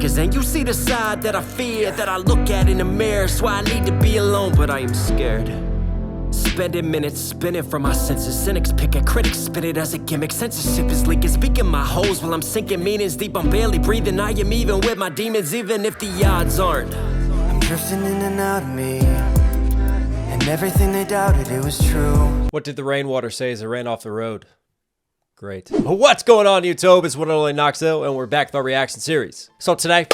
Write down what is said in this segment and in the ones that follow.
Cause then you see the side that I fear, that I look at in the mirror. So I need to be alone, but I am scared. Spending minutes spinning from my senses. Cynics pick at critics, spit it as a gimmick. Censorship is leaking, speaking my hoes while I'm sinking meanings deep. I'm barely breathing, I am even with my demons, even if the odds aren't. I'm drifting in and out of me, and everything they doubted, it was true. What did the rainwater say as it ran off the road? Great. What's going on, YouTube? It's one and only Knoxville, and we're back with our reaction series. So today,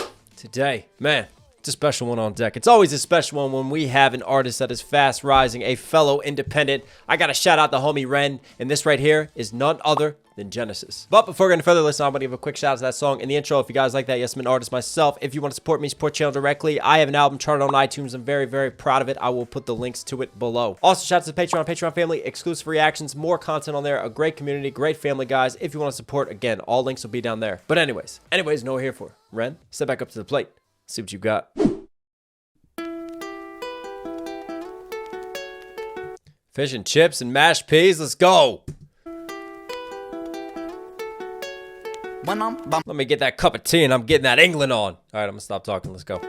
man, it's a special one on deck. It's always a special one when we have an artist that is fast rising, a fellow independent. I gotta shout out the homie Ren, and this right here is none other than Genesis. But before going further, listen, I'm gonna give a quick shout out to that song in the intro. If you guys like that, yes, I'm an artist myself. If you want to support me, support channel directly. I have an album charted on iTunes. I'm very, very proud of it. I will put the links to it below. Also, shout out to the Patreon family, exclusive reactions, more content on there, a great community, great family, guys. If you want to support, again, all links will be down there. But anyways, know what we're here for. Ren, step back up to the plate. See what you got. Fish and chips and mashed peas. Let's go. Let me get that cup of tea and I'm getting that England on. All right, I'm gonna stop talking. Let's go.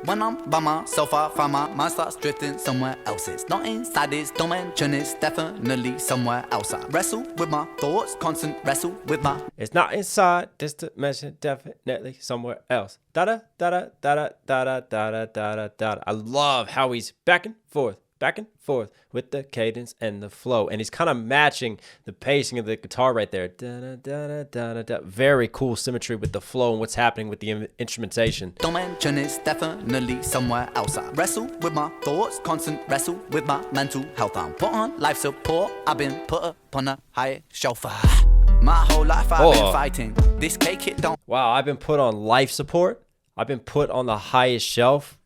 When I'm by myself, I find my mind starts drifting somewhere else. It's not inside this dimension, it's definitely somewhere else. I wrestle with my thoughts, constant wrestle with my... It's not inside this dimension, definitely somewhere else. Da-da, da-da, da-da, da-da, da-da, da-da, da-da. I love how he's back and forth with the cadence and the flow. And he's kind of matching the pacing of the guitar right there. Da, da, da, da, da, da. Very cool symmetry with the flow and what's happening with the instrumentation. Dimension is definitely somewhere else. I wrestle with my thoughts, constant wrestle with my mental health. I'm put on life support, I've been put upon a higher shelf. My whole life I've been fighting. This cake, it don't... Wow, I've been put on life support. I've been put on the highest shelf.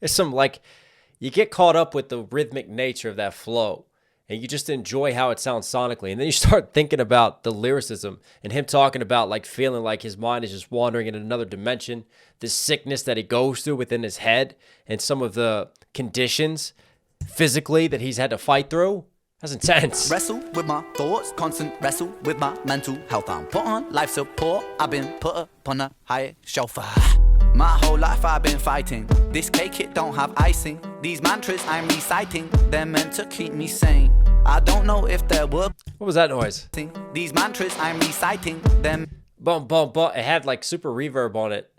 It's some like... You get caught up with the rhythmic nature of that flow, and you just enjoy how it sounds sonically. And then you start thinking about the lyricism and him talking about like feeling like his mind is just wandering in another dimension, this sickness that he goes through within his head, and some of the conditions physically that he's had to fight through. That's intense. Wrestle with my thoughts, constant wrestle with my mental health. I'm put on life support, I've been put upon a higher shelf. My whole life I've been fighting. This cake, it don't have icing. These mantras I'm reciting, they're meant to keep me sane. I don't know if they're working. What was that noise? These mantras I'm reciting, them. Bum, bum, bum. It had like super reverb on it.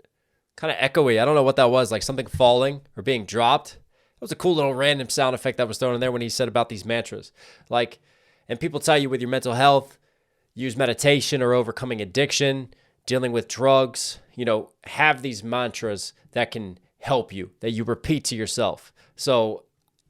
Kind of echoey. I don't know what that was. Like something falling or being dropped. That was a cool little random sound effect that was thrown in there when he said about these mantras. Like, and people tell you with your mental health, use meditation or overcoming addiction, dealing with drugs, you know, have these mantras that can help you, that you repeat to yourself. So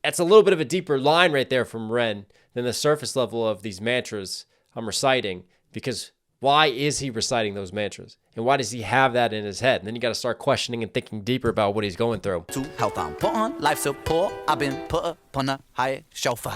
that's a little bit of a deeper line right there from Ren than the surface level of these mantras I'm reciting, because why is he reciting those mantras? And why does he have that in his head? And then you got to start questioning and thinking deeper about what he's going through. To health, I'm put on life support, I've been put upon a higher shelf.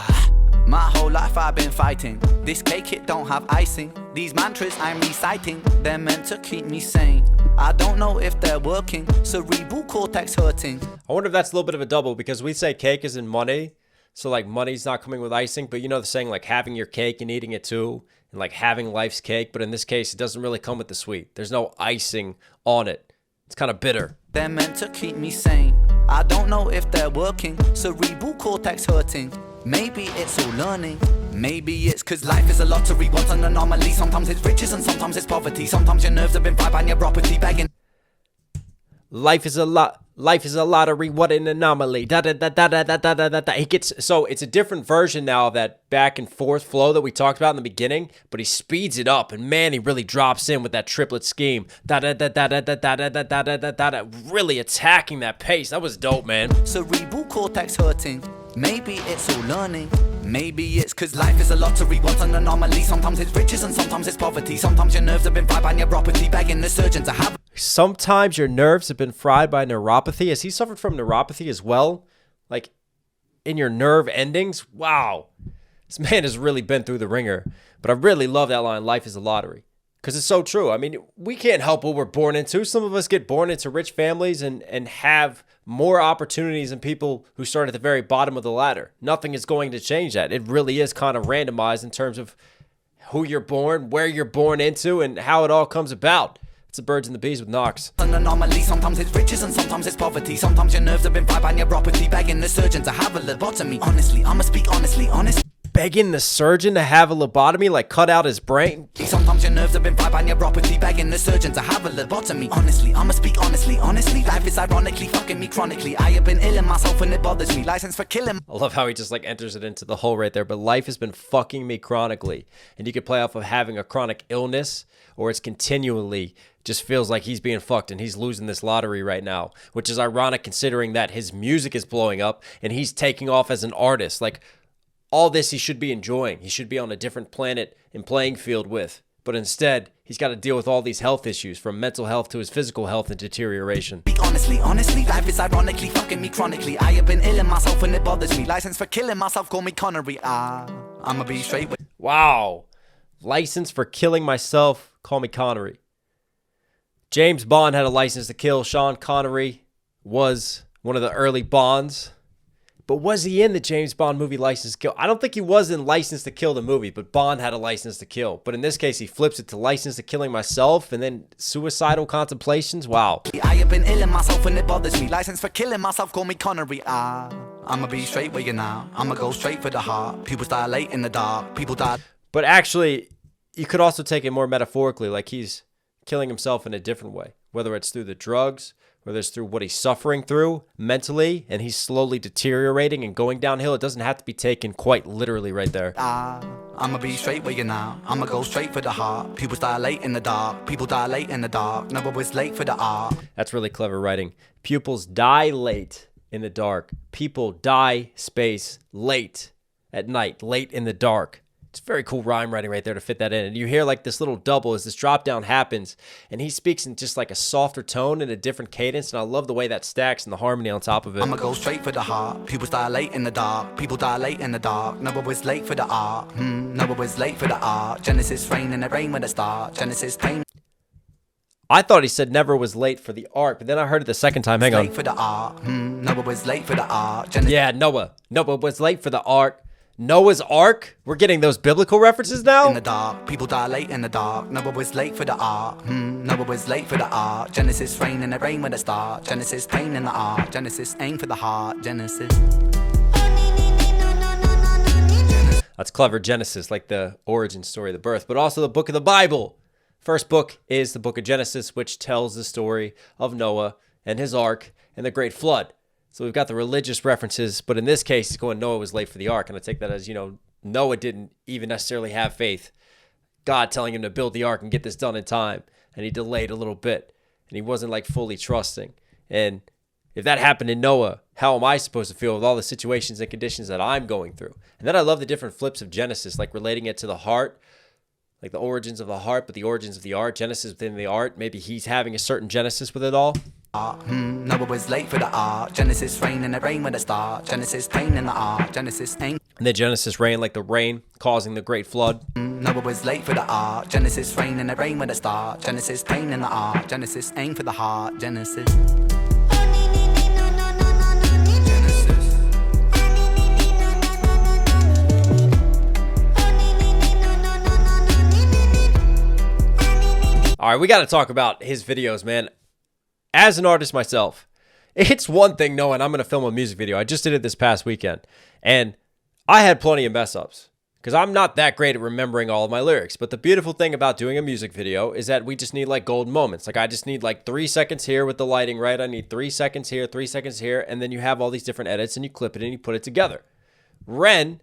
My whole life I've been fighting. This cake, it don't have icing. These mantras I'm reciting, they're meant to keep me sane. I don't know if they're working, cerebral cortex hurting. I wonder if that's a little bit of a double, because we say cake is in money. So like money's not coming with icing, but you know the saying like having your cake and eating it too, and like having life's cake. But in this case, it doesn't really come with the sweet. There's no icing on it. It's kind of bitter. They're meant to keep me sane. I don't know if they're working, cerebral cortex hurting. Maybe it's all learning. Maybe it's cause life is a lottery, what's an anomaly? Sometimes it's riches and sometimes it's poverty. Sometimes your nerves have been fried by neuropathy, begging. Life is a lottery, what an anomaly. Da da da da da da da da da. He gets, so it's a different version now of that back and forth flow that we talked about in the beginning, but he speeds it up, and man, he really drops in with that triplet scheme. Da da da da da da da da da da da da da. Really attacking that pace. That was dope, man. Cerebral cortex hurting. Maybe it's all learning. Maybe it's cause life is a lottery, what's an anomaly? Sometimes it's riches and sometimes it's poverty. Sometimes your nerves have been fried by neuropathy, begging the surgeon to have. Sometimes your nerves have been fried by neuropathy. Has he suffered from neuropathy as well? Like in your nerve endings? Wow. This man has really been through the ringer. But I really love that line, life is a lottery. Because it's so true. I mean, we can't help what we're born into. Some of us get born into rich families and have more opportunities than people who start at the very bottom of the ladder. Nothing is going to change that. It really is kind of randomized in terms of who you're born, where you're born into, and how it all comes about. It's the Birds and the Bees with Knox. An anomaly, sometimes it's riches and sometimes it's poverty. Sometimes your nerves have been fried by neuropathy, begging the surgeon to have a lobotomy. Honestly, I'ma speak honestly, honest. Begging the surgeon to have a lobotomy, like cut out his brain? Sometimes your nerves have been fried by neuropathy, begging the surgeon to have a lobotomy. Honestly, I'ma speak honestly, honestly. Life is ironically fucking me chronically. I have been ill in myself and it bothers me. License for killing. I love how he just like enters it into the hole right there. But life has been fucking me chronically. And you could play off of having a chronic illness, or it's continually just feels like he's being fucked and he's losing this lottery right now, which is ironic considering that his music is blowing up and he's taking off as an artist. Like, all this he should be enjoying. He should be on a different planet and playing field with. But instead, he's got to deal with all these health issues, from mental health to his physical health and deterioration. Honestly, honestly, life is ironically fucking me chronically. I have been ill in myself and it bothers me. License for killing myself, call me Connery. I'ma be straight with. Wow. License for killing myself, call me Connery. James Bond had a license to kill. Sean Connery was one of the early Bonds. But was he in the James Bond movie License to Kill? I don't think he was in License to Kill the movie, but Bond had a license to kill. But in this case, he flips it to License to Killing Myself and then Suicidal Contemplations. Wow. I have been ill in myself and it bothers me. License for killing myself, call me Connery. I'ma be straight with you now. I'ma go straight for the heart. People dilate in the dark. People die. But actually, you could also take it more metaphorically, like he's killing himself in a different way, whether it's through the drugs, whether it's through what he's suffering through mentally, and he's slowly deteriorating and going downhill. It doesn't have to be taken quite literally right there. I'ma be straight with you now. I'ma go straight for the heart. People dilate in the dark. People dilate in the dark. Never was late for the art. That's really clever writing. Pupils dilate in the dark. People die space late at night, late in the dark. It's very cool rhyme writing right there to fit that in. And you hear like this little double as this drop down happens, and he speaks in just like a softer tone and a different cadence, and I love the way that stacks and the harmony on top of it. I'ma go straight for the heart. People dilate in the dark. People dilate in the dark. Never was late for the art. Never was late for the art. Genesis rain and the rain when it start. Genesis pain. I thought he said never was late for the art, but then I heard it the second time. Hang on. Late for the art. Never was late for the art. Yeah, Noah. Noah was late for the art. Noah's Ark? We're getting those biblical references now? In the dark, people dilate in the dark. Never was late for the art. Never was late for the art. Genesis rain and the rain when it start. Genesis pain in the art. Genesis aim for the heart. Genesis. That's clever. Genesis, like the origin story, the birth, but also the book of the Bible. First book is the book of Genesis, which tells the story of Noah and his ark and the great flood. So we've got the religious references, but in this case, it's going Noah was late for the ark. And I take that as, Noah didn't even necessarily have faith. God telling him to build the ark and get this done in time. And he delayed a little bit. And he wasn't like fully trusting. And if that happened in Noah, how am I supposed to feel with all the situations and conditions that I'm going through? And then I love the different flips of Genesis, like relating it to the heart, like the origins of the heart, but the origins of the art. Genesis within the art. Maybe he's having a certain Genesis with it all. Never was late for the art. Genesis rain and the rain when it start. Genesis pain in the art. Genesis aim. And then Genesis rain, like the rain causing the great flood. Never was late for the art. Genesis rain and the rain when it start. Genesis pain in the art. Genesis aim for the heart. Genesis. All right, we got to talk about his videos, man. As an artist myself, it's one thing knowing I'm going to film a music video. I just did it this past weekend, and I had plenty of mess ups because I'm not that great at remembering all of my lyrics. But the beautiful thing about doing a music video is that we just need like golden moments. Like I just need like 3 seconds here with the lighting right. I need 3 seconds here, 3 seconds here, and then you have all these different edits and you clip it and you put it together. Ren,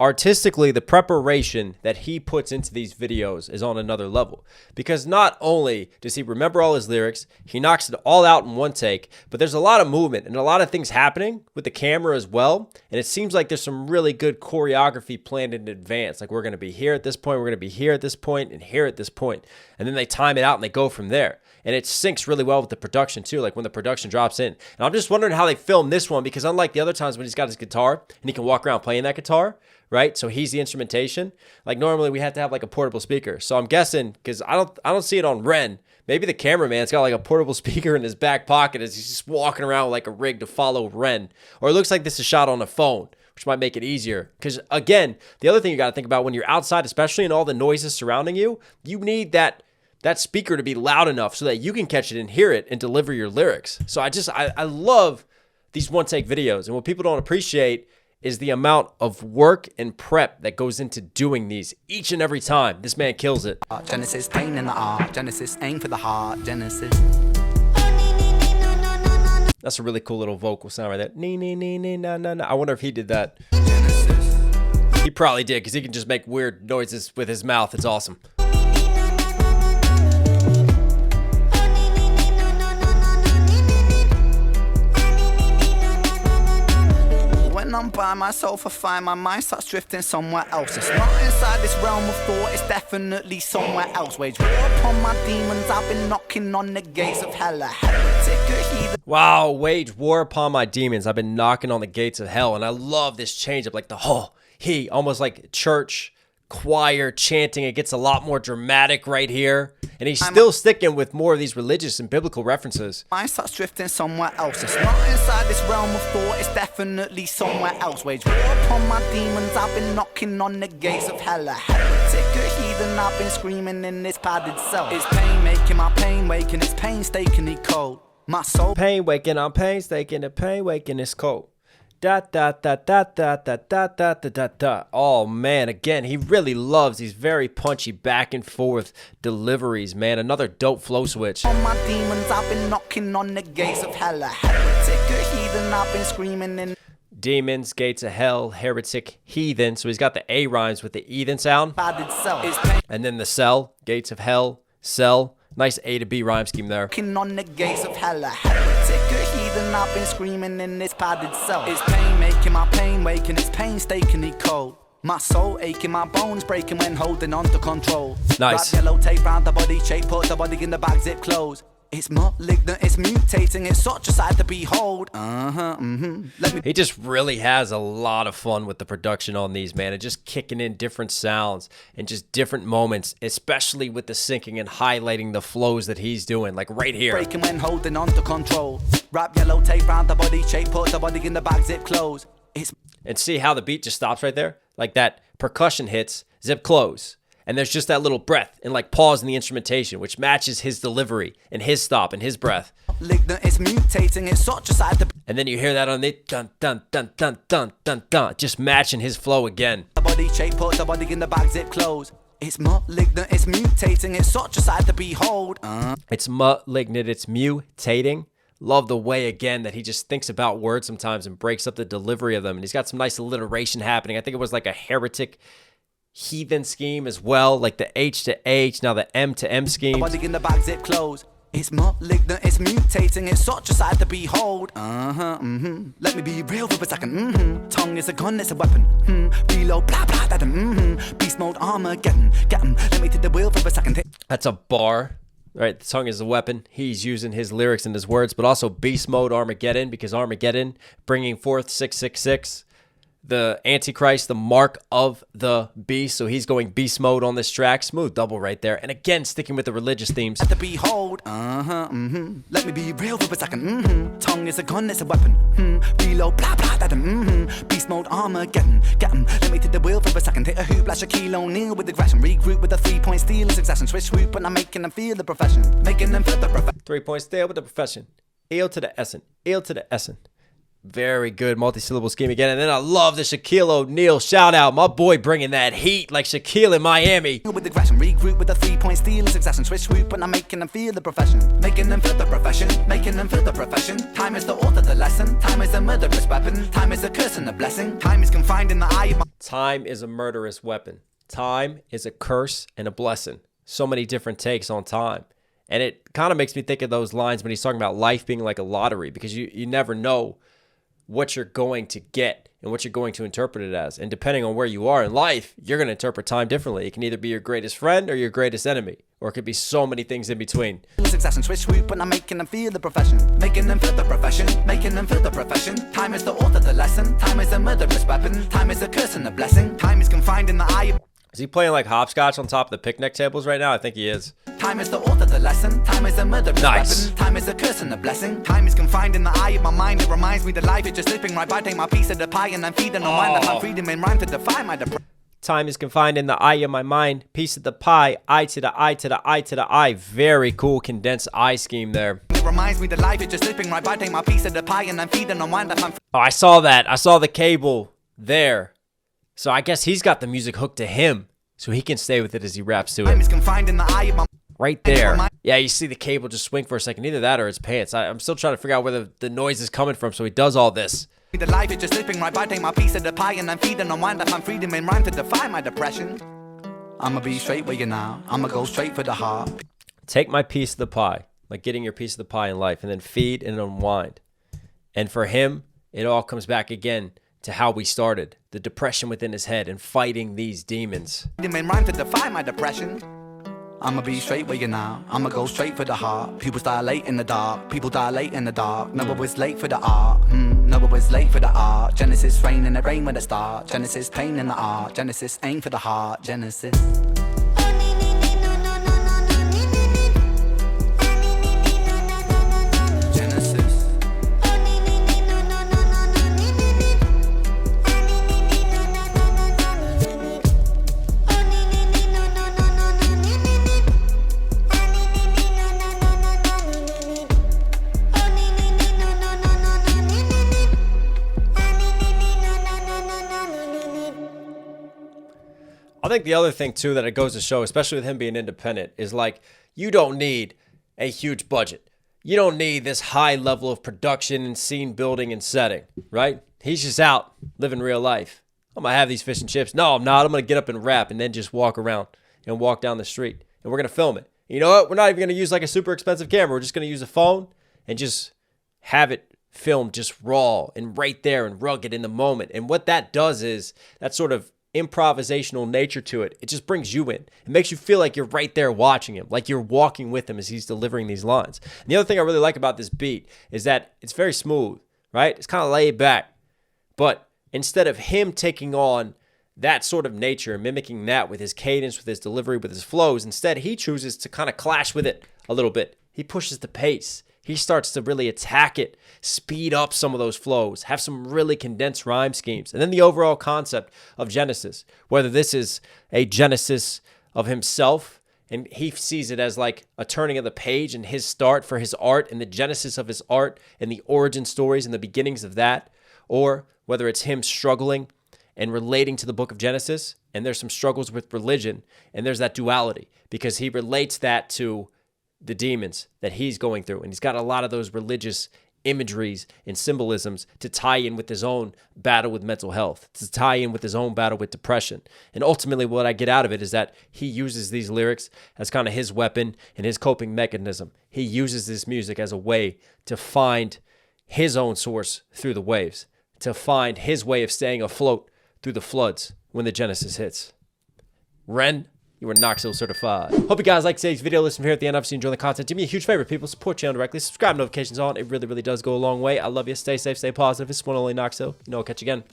artistically, the preparation that he puts into these videos is on another level, because not only does he remember all his lyrics, he knocks it all out in one take, but there's a lot of movement and a lot of things happening with the camera as well. And it seems like there's some really good choreography planned in advance. Like we're going to be here at this point, we're going to be here at this point, and here at this point. And then they time it out and they go from there. And it syncs really well with the production too, like when the production drops in. And I'm just wondering how they filmed this one, because unlike the other times when he's got his guitar and he can walk around playing that guitar, right? So he's the instrumentation. Like normally we have to have like a portable speaker. So I'm guessing, because I don't see it on Ren. Maybe the cameraman's got like a portable speaker in his back pocket as he's just walking around with like a rig to follow Ren. Or it looks like this is shot on a phone, which might make it easier. Because again, the other thing you got to think about when you're outside, especially in all the noises surrounding you, you need that speaker to be loud enough so that you can catch it and hear it and deliver your lyrics. So I love these one-take videos. And what people don't appreciate is the amount of work and prep that goes into doing these each and every time. This man kills it. Genesis, pain in the art. Genesis, aim for the heart. Genesis. That's a really cool little vocal sound right there. Nee, nee, nee, nee, na, na, na. I wonder if he did that. Genesis. He probably did, because he can just make weird noises with his mouth. It's awesome. When I'm by myself, I find my mind starts drifting somewhere else. It's not inside this realm of thought, it's definitely somewhere else. Wage war upon my demons, I've been knocking on the gates of hell. A heretic, a heathen. Wow, wage war upon my demons. I've been knocking on the gates of hell. And I love this change up, like the he, almost like church choir chanting. It gets a lot more dramatic right here. And he's still sticking with more of these religious and biblical references. Mind starts drifting somewhere else. It's not inside this realm of thought, it's definitely somewhere else. Wage war upon my demons, I've been knocking on the gates of hell. A heretic, a heathen, I've been screaming in this padded cell. It's pain making my pain waking, it's painstakingly cold. My soul Pain waking, I'm painstaking, the pain waking is cold. Da da da da da da da da da da da. Oh man, again, he really loves these very punchy back and forth deliveries, man. Another dope flow switch. on my demons, I've been knocking on the gates of hell. A heretic, a heathen, I've been screaming in Demons, gates of hell, heretic, heathen. So he's got the A rhymes with the heathen sound. padded cell. It's pain And then the cell, gates of hell, cell. Nice A to B rhyme scheme there. knocking on the gates of hell. A heretic, a heathen, I've been screaming in this padded cell. It's pain making my pain waking, it's painstakingly cold. My soul aching, my bones breaking when holding on to control. Nice. Wrap yellow tape round the body, shape, put the body in the bag, zip close. It's malignant, it's mutating, it's such a sight to behold. Let me He just really has a lot of fun with the production on these, man. And just kicking in different sounds and just different moments, especially with the syncing and highlighting the flows that he's doing, like right here. breaking when holding on to control. Wrap yellow tape round the body, shape, put the body in the bag, zip close. It's And see how the beat just stops right there? Like that percussion hits, zip close. And there's just that little breath and like pause in the instrumentation, which matches his delivery and his stop and his breath. malignant, it's mutating, it's such a sight to And then you hear that on the dun dun dun dun dun dun dun, just matching his flow again. the body, shape, put the body in the bag, zip close. It's malignant, it's mutating, it's such a sight to behold. It's malignant, it's mutating. Love the way, again, that he just thinks about words sometimes and breaks up the delivery of them. And he's got some nice alliteration happening. I think it was like a heretic heathen scheme as well, like the H to H, now the M to M scheme. Body in the bag, zip close. It's malignant, it's mutating, it's such a sight to behold. Let me be real for a second. Tongue is a gun, it's a weapon. Reload, blah blah, that. Beast mode, Armageddon. Get 'em. Let me take the wheel for a second. That's a bar, right? The tongue is a weapon. He's using his lyrics and his words, but also beast mode Armageddon, because Armageddon bringing forth 666. The Antichrist, the mark of the beast. So he's going beast mode on this track. Smooth double right there. And again, sticking with the religious themes. To behold. Let me be real for a second. Tongue is a gun, it's a weapon. Reload, blah blah, that. Beast mode, Armageddon. Get 'em. Let me take the wheel for a second. Hit a hoop like Shaquille O'Neal with aggression. Regroup with a 3-point steal in succession. Switch swoop, and I'm making them feel the profession. Making them feel the profession. 3-point stay with the profession. Ill to the essence. Ill to the essence. Very good multi-syllable scheme again. And then I love the Shaquille O'Neal shout out. My boy bringing that heat like Shaquille in Miami. With aggression, regroup with a 3-point steal in succession. Switch swoop, and I'm making them feel the profession. Making them feel the profession. Making them feel the profession. Time is the author, the lesson. Time is a murderous weapon. Time is a curse and a blessing. Time is confined in the eye of my. Time is a murderous weapon. Time is a curse and a blessing. So many different takes on time. And it kind of makes me think of those lines when he's talking about life being like a lottery, because you never know what you're going to get and what you're going to interpret it as. And depending on where you are in life, you're going to interpret time differently. It can either be your greatest friend or your greatest enemy, or it could be so many things in between. Succession, switch swoop, and I'm making them feel the profession. Making them feel the profession. Making them feel the profession. Time is the author, the lesson. Time is a murderous weapon. Time is a curse and a blessing. Time is confined in the eye of. Is he playing like hopscotch on top of the picnic tables right now? I think he is. Time is the author, the lesson. Time is a murderous Nice. weapon. Time is a curse and a blessing. Time is confined in the eye of my mind. It reminds me that life is just slipping right by. Take my piece of the pie and I'm feeding on wine. That I'm freedom in rhyme to defy my depression. Time is confined in the eye of my mind. Piece of the pie. Eye to the eye to the eye to the eye. Very cool condensed eye scheme there. It reminds me that life is just slipping right by. Take my piece of the pie and I'm feeding on wine. That I'm Oh, I saw that. I saw the cable there. So I guess he's got the music hooked to him. So he can stay with it as he raps to Time it. is confined in the eye of my Right there. Yeah, you see the cable just swing for a second. Either that or it's pants. I'm still trying to figure out where the noise is coming from, so he does all this. The life is just slipping right by. Take my piece of the pie and I'm feeding on wine. That I'm freedom in rhyme to defy my depression. I'ma be straight with you now. I'ma go straight for the heart. Take my piece of the pie, like getting your piece of the pie in life, and then feed and unwind. And for him, it all comes back again to how we started. The depression within his head and fighting these demons. Freedom in rhyme to defy my depression. I'ma be straight with you now. I'ma go straight for the heart. People dilate in the dark. People dilate in the dark. Never was late for the art. Never was late for the art. Genesis rain and it rain with a start. Genesis pain in the art. Genesis aim for the heart. Genesis. Genesis. I think the other thing, too, that it goes to show, especially with him being independent, is like, you don't need a huge budget. You don't need this high level of production and scene building and setting, right? He's just out living real life. I'm going to have these fish and chips. No, I'm not. I'm going to get up and rap and then just walk around and walk down the street. And we're going to film it. You know what? We're not even going to use like a super expensive camera. We're just going to use a phone and just have it filmed just raw and right there and rugged in the moment. And what that does is that sort of improvisational nature to it. It just brings you in. It makes you feel like you're right there watching him, like you're walking with him as he's delivering these lines. And the other thing I really like about this beat is that it's very smooth, right? It's kind of laid back. But instead of him taking on that sort of nature and mimicking that with his cadence, with his delivery, with his flows, instead he chooses to kind of clash with it a little bit. He pushes the pace. He starts to really attack it, speed up some of those flows, have some really condensed rhyme schemes. And then the overall concept of Genesis, whether this is a Genesis of himself, and he sees it as like a turning of the page and his start for his art and the genesis of his art and the origin stories and the beginnings of that, or whether it's him struggling and relating to the book of Genesis, and there's some struggles with religion, and there's that duality because he relates that to the demons that he's going through. And he's got a lot of those religious imageries and symbolisms to tie in with his own battle with mental health, to tie in with his own battle with depression. And ultimately what I get out of it is that he uses these lyrics as kind of his weapon and his coping mechanism. He uses this music as a way to find his own source through the waves, to find his way of staying afloat through the floods when the Genesis hits. Ren, you are Knoxville certified. Hope you guys like today's video. Listen here at the end. Obviously enjoy the content. Do me a huge favor, people. Support channel directly. Subscribe, notifications on. It really, really does go a long way. I love you. Stay safe, stay positive. It's one only Knoxville. You know, I'll catch you again.